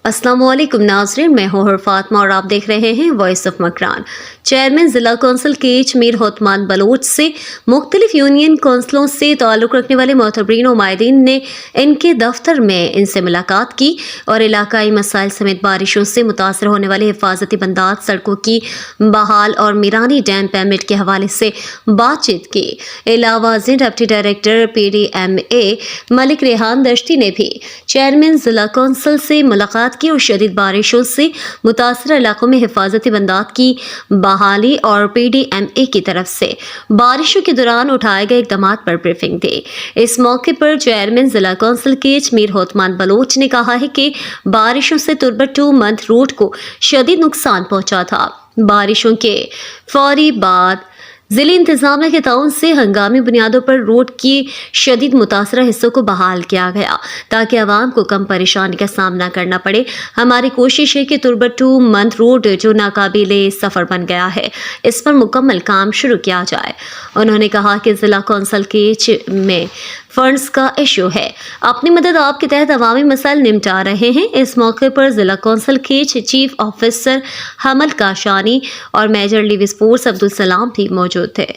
अस्सलाम वालेकुम नाज़रीन, मैं हूँ फातिमा और आप देख रहे हैं वॉइस ऑफ मकरान। चेयरमैन ज़िला कौंसिल केच मीर होतमान बलोच से मुख्तलिफ यूनियन कौंसिलों से ताल्लुक़ रखने वाले मोतबरीन उमायदीन ने इनके दफ्तर में इनसे मुलाकात की और इलाकाई मसाइल समेत बारिशों से मुतासर होने वाले हिफाजती बंदात, सड़कों की बहाल और मीरानी डैम परमिट के हवाले से बातचीत की। अलावा deputy director PDMA Malik Rehan Dashti ने भी चेयरमैन ज़िला कौंसिल से मुलाकात की और शदीद बारिशों से मुतासर इलाकों में हिफाजती बंदात की बहाली और PDMA की तरफ से बारिशों के दौरान उठाए गए इक़दाम पर ब्रीफिंग दी। इस मौके पर चेयरमैन ज़िला कौंसिल केच मीर होतमान बलोच ने कहा है कि बारिशों से तुर्बत टू मंथ रोड को शदीद नुकसान पहुंचा था। बारिशों के फौरी बाद ज़िले इंतज़ामिया के ताउन से हंगामी बुनियादों पर रोड की शदीद मुतासरा हिस्सों को बहाल किया गया ताकि आवाम को कम परेशानी का सामना करना पड़े। हमारी कोशिश है कि तुर्बत टू मंथ रोड जो नाकाबिले सफ़र बन गया है, इस पर मुकम्मल काम शुरू किया जाए। उन्होंने कहा कि ज़िला कौंसिल केच में फंड्स का इशू है, अपनी मदद आपके तहत अवामी मसाइल निपटा रहे हैं। इस मौके पर ज़िला कौंसिल केच चीफ ऑफिसर हमल काशानी और major leave sports Abdul Salam भी मौजूद थे।